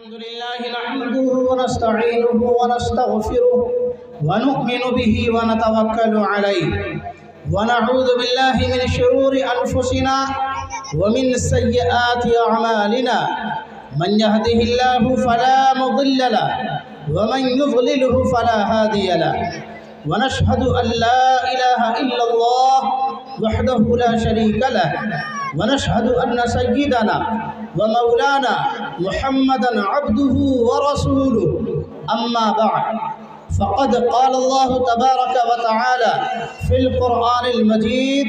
الحمد لله نحمده ونستعينه ونستغفره ونؤمن به ونتوكل عليه ونعوذ بالله من شرور أنفسنا ومن سيئات أعمالنا من يهده الله فلا مضل له ومن يضلله فلا هادي له ونشهد أن لا إله إلا الله وحده لا شريك له ونشهد أن سيدنا ومولانا محمدا عبده ورسوله أما بعد فقد قال الله تبارك وتعالى في القرآن المجيد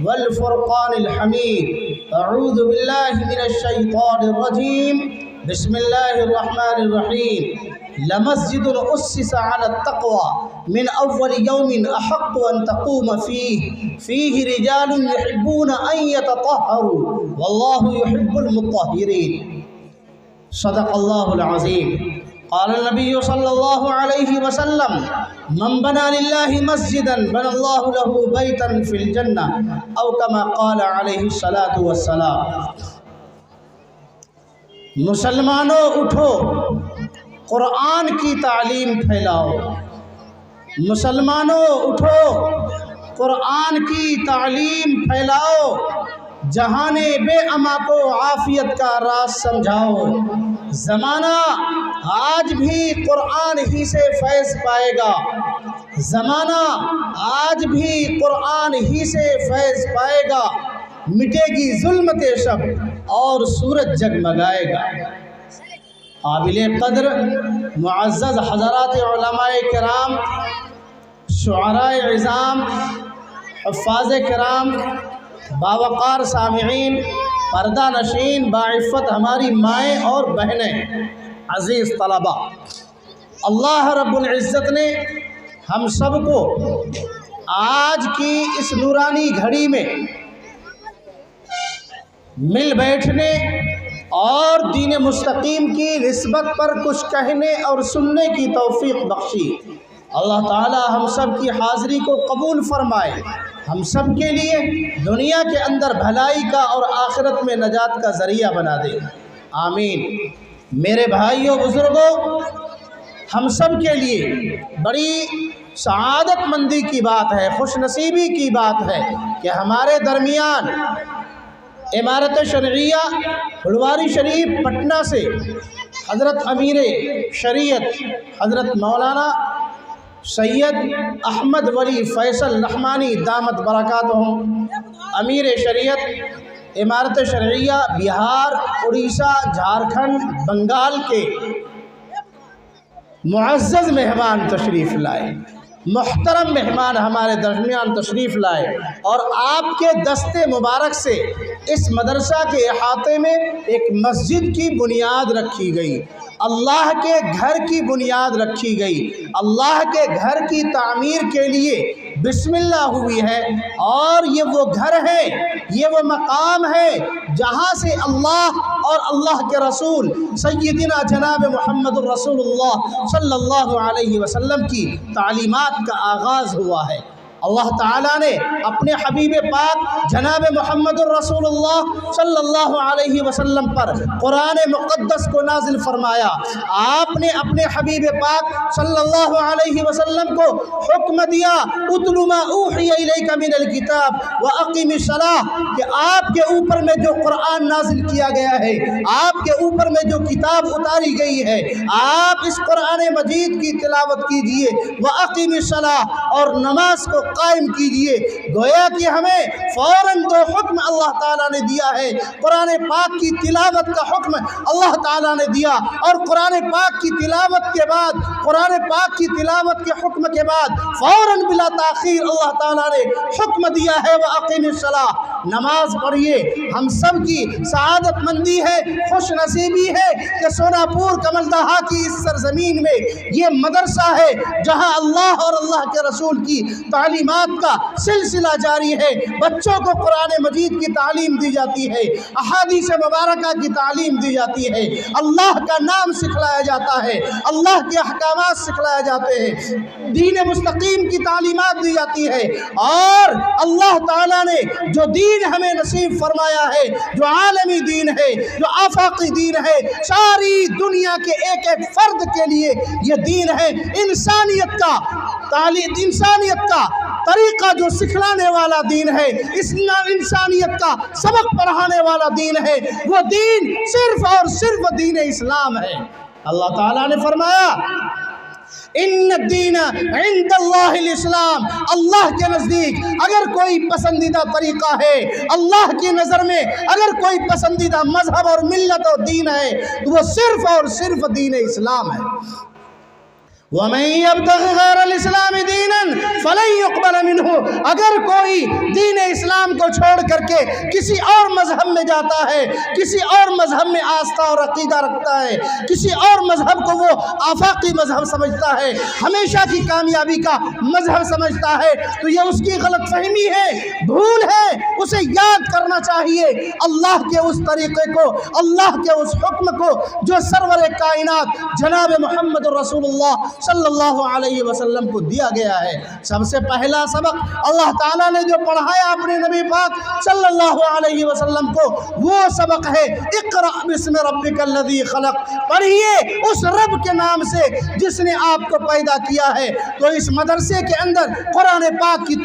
والفرقان الحميد أعوذ بالله من الشيطان الرجيم بسم الله الرحمن الرحيم لمسجد أسس على التقوى من أول يوم أحق أن تقوم فيه رجال يحبون أن يتطهروا والله يحب المطهرين صدق الله العظيم قال النبي صلى الله عليه وسلم من بنى لله مسجدا بنى الله له بيتا في الجنة أو كما قال عليه الصلاة والسلام مسلمانوں اٹھو قرآن کی تعلیم پھیلاؤ مسلمانوں اٹھو قرآن کی تعلیم پھیلاؤ جہان بے اما کو عافیت کا راز سمجھاؤ زمانہ آج بھی قرآن ہی سے فیض پائے گا زمانہ آج بھی قرآن ہی سے فیض پائے گا مٹے گی ظلمت شب اور سورج جگمگائے گا قابل قدر معزز حضرات علماء کرام شعراء عظام حفاظ کرام باوقار سامعین پردہ نشین باعفت ہماری مائیں اور بہنیں عزیز طلباء اللہ رب العزت نے ہم سب کو آج کی اس نورانی گھڑی میں مل بیٹھنے اور دین مستقیم کی نسبت پر کچھ کہنے اور سننے کی توفیق بخشی اللہ تعالی ہم سب کی حاضری کو قبول فرمائے ہم سب کے لیے دنیا کے اندر بھلائی کا اور آخرت میں نجات کا ذریعہ بنا دے آمین میرے بھائیوں بزرگوں ہم سب کے لیے بڑی سعادت مندی کی بات ہے خوش نصیبی کی بات ہے کہ ہمارے درمیان امارت شرعیہ پھلواری شریف پٹنہ سے حضرت امیر شریعت حضرت مولانا سید احمد ولی فیصل نعمانی دامت برکاتہم امیر شریعت امارت شرعیہ بہار اڑیسہ جھارکھنڈ بنگال کے معزز مہمان تشریف لائے محترم مہمان ہمارے درمیان تشریف لائے اور آپ کے دست مبارک سے اس مدرسہ کے احاطے میں ایک مسجد کی بنیاد رکھی گئی اللہ کے گھر کی بنیاد رکھی گئی اللہ کے گھر کی تعمیر کے لیے بسم اللہ ہوئی ہے اور یہ وہ گھر ہے یہ وہ مقام ہے جہاں سے اللہ اور اللہ کے رسول سیدنا جناب محمد الرسول اللہ صلی اللہ علیہ وسلم کی تعلیمات کا آغاز ہوا ہے اللہ تعالیٰ نے اپنے حبیب پاک جناب محمد الرسول اللہ صلی اللہ علیہ وسلم پر قرآن مقدس کو نازل فرمایا آپ نے اپنے حبیب پاک صلی اللہ علیہ وسلم کو حکم دیا اتل ما اوحی الیک من الکتاب واقم الصلاۃ کہ آپ کے اوپر میں جو قرآن نازل کیا گیا ہے آپ کے اوپر میں جو کتاب اتاری گئی ہے آپ اس قرآن مجید کی تلاوت کیجئے واقم الصلاۃ اور نماز کو قائم کیجئے گویا کہ ہمیں فوراً دو حکم اللہ تعالیٰ نے دیا ہے قرآن پاک کی تلاوت کا حکم اللہ تعالیٰ نے دیا اور قرآن پاک کی تلاوت کے بعد قرآن پاک کی تلاوت کے حکم کے بعد فوراً بلا تاخیر اللہ تعالیٰ نے حکم دیا ہے وَأَقِمِ الصَّلَاةَ نماز پڑھیے ہم سب کی سعادت مندی ہے خوش نصیبی ہے کہ سونا پور کمل دہا کی اس سرزمین میں یہ مدرسہ ہے جہاں اللہ اور اللہ کے رسول کی تعلیم تعلیمات کا سلسلہ جاری ہے۔ بچوں کو قرآن مجید کی تعلیم دی جاتی ہے، احادیث مبارکہ کی تعلیم دی جاتی ہے، اللہ کا نام سکھلایا جاتا ہے، اللہ کے احکامات سکھلائے جاتے ہیں، دین مستقیم کی تعلیمات دی جاتی ہے۔ اور اللہ تعالیٰ نے جو دین ہمیں نصیب فرمایا ہے، جو عالمی دین ہے، جو آفاقی دین ہے، ساری دنیا کے ایک ایک فرد کے لیے یہ دین ہے، انسانیت کا طریقہ جو سکھلانے والا دین ہے، انسانیت کا سبق پڑھانے والا دین ہے، وہ دین صرف اور صرف دین اسلام ہے۔ اللہ تعالیٰ نے فرمایا ان الدین عند اللہ الاسلام، اللہ کے نزدیک اگر کوئی پسندیدہ طریقہ ہے، اللہ کی نظر میں اگر کوئی پسندیدہ مذہب اور ملت اور دین ہے تو وہ صرف اور صرف دین اسلام ہے۔ وَمَن يَبْتَغِ غَيْرَ الْإِسْلَامِ دِينًا فَلَن يُقْبَلَ مِنْهُ، اگر کوئی دین اسلام کو چھوڑ کر کے کسی اور مذہب میں جاتا ہے، کسی اور مذہب میں آستہ اور عقیدہ رکھتا ہے، کسی اور مذہب کو وہ آفاقی مذہب سمجھتا ہے، ہمیشہ کی کامیابی کا مذہب سمجھتا ہے، تو یہ اس کی غلط فہمی ہے، بھول ہے۔ اسے یاد کرنا چاہیے اللہ کے اس طریقے کو، اللہ کے اس حکم کو جو سرور کائنات جناب محمد رسول اللہ صلی اللہ علیہ وسلم کو دیا گیا ہے۔ سب سے پہلا سبق اللہ تعالیٰ نے جو پڑھایا اپنے نبی پاک صلی اللہ علیہ وسلم کو، وہ سبق ہے اقرأ بسم ربک الذی خلق، پڑھیے اس رب کے نام سے جس نے آپ کو پیدا کیا ہے۔ تو اس مدرسے کے اندر قرآن پاک کی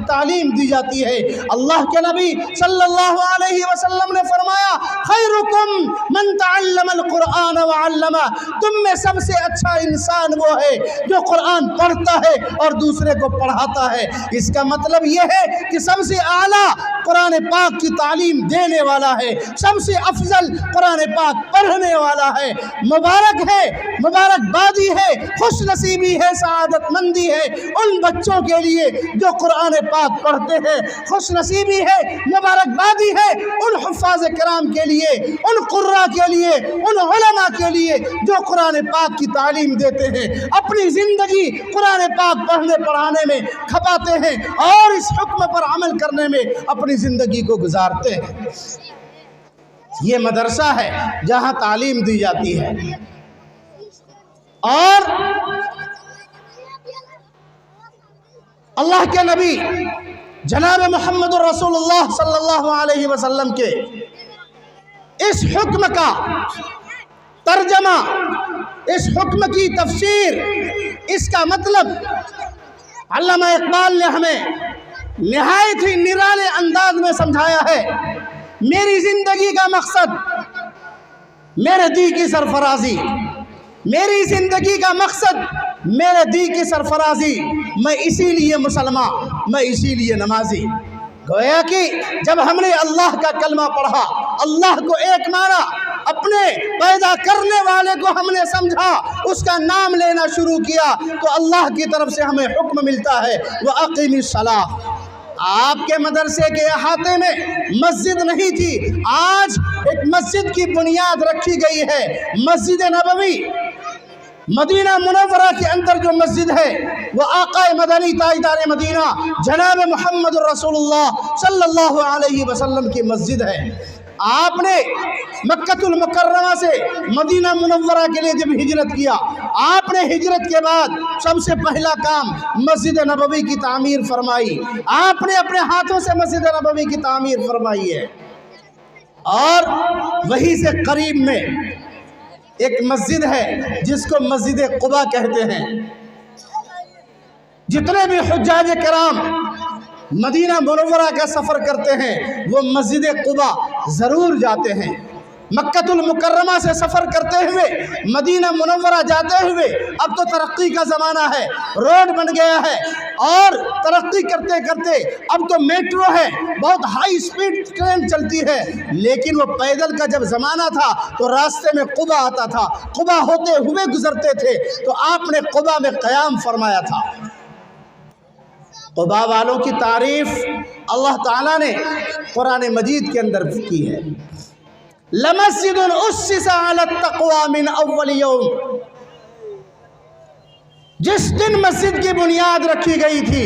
تعلیم دی جاتی ہے۔ اللہ کے نبی صلی اللہ علیہ وسلم نے فرمایا خیرکم من تعلم القرآن وعلمہ، تم میں سب سے اچھا انسان وہ ہے جو قرآن پڑھتا ہے اور دوسرے کو پڑھاتا ہے۔ اس کا مطلب یہ ہے کہ سب سے اعلیٰ قرآن پاک کی تعلیم دینے والا ہے، سب سے افضل قرآن پاک پڑھنے والا ہے۔ مبارک ہے، مبارک بادی ہے، خوش نصیبی ہے، سعادت مندی ہے ان بچوں کے لیے جو قرآن پاک پڑھتے ہیں، خوش نصیبی ہے، مبارک بادی ہے ان حفاظ کرام کے لیے، ان قراء کے لیے، ان علماء کے لیے جو قرآن پاک کی تعلیم دیتے ہیں، اپنی زندگی قرآن پاک پڑھنے پڑھانے میں کھپاتے ہیں اور اس حکم پر عمل کرنے میں اپنی زندگی کو گزارتے ہیں۔ یہ مدرسہ ہے جہاں تعلیم دی جاتی ہے۔ اور اللہ کے نبی جناب محمد رسول اللہ صلی اللہ علیہ وسلم کے اس حکم کا ترجمہ، اس حکم کی تفسیر، اس کا مطلب علامہ اقبال نے ہمیں نہایت ہی نرالے انداز میں سمجھایا ہے۔ میری زندگی کا مقصد میرے دی کی سرفرازی، میری زندگی کا مقصد میرے دی کی سرفرازی، میں اسی لیے مسلمان، میں اسی لیے نمازی۔ گویا کہ جب ہم نے اللہ کا کلمہ پڑھا، اللہ کو ایک مانا، اپنے پیدا کرنے والے کو ہم نے سمجھا، اس کا نام لینا شروع کیا، تو اللہ کی طرف سے ہمیں حکم ملتا ہے وَأَقِمِ الصَّلَاةَ۔ آپ کے مدرسے کے احاطے میں مسجد نہیں تھی، آج ایک مسجد کی بنیاد رکھی گئی ہے، مسجد نبوی۔ مدینہ منورہ کے اندر جو مسجد ہے وہ آقا مدنی تاجدار مدینہ جناب محمد رسول اللہ صلی اللہ علیہ وسلم کی مسجد ہے۔ آپ نے مکہ المکرمہ سے مدینہ منورہ کے لیے جب ہجرت کیا، آپ نے ہجرت کے بعد سب سے پہلا کام مسجد نبوی کی تعمیر فرمائی۔ آپ نے اپنے ہاتھوں سے مسجد نبوی کی تعمیر فرمائی ہے۔ اور وہیں سے قریب میں ایک مسجد ہے جس کو مسجد قباء کہتے ہیں۔ جتنے بھی حجاج کرام مدینہ منورہ کا سفر کرتے ہیں وہ مسجد قباء ضرور جاتے ہیں۔ مکہ المکرمہ سے سفر کرتے ہوئے مدینہ منورہ جاتے ہوئے، اب تو ترقی کا زمانہ ہے، روڈ بن گیا ہے اور ترقی کرتے کرتے اب تو میٹرو ہے، بہت ہائی سپیڈ ٹرین چلتی ہے، لیکن وہ پیدل کا جب زمانہ تھا تو راستے میں قباء آتا تھا، قباء ہوتے ہوئے گزرتے تھے، تو آپ نے قباء میں قیام فرمایا تھا۔ قباء والوں کی تعریف اللہ تعالیٰ نے قرآن مجید کے اندر کی ہے۔ لَمَسْجِدٌ أُسِّسَ عَلَى التَّقْوَى مِنْ أَوَّلِ يَوْمٍ، جس دن مسجد کی بنیاد رکھی گئی تھی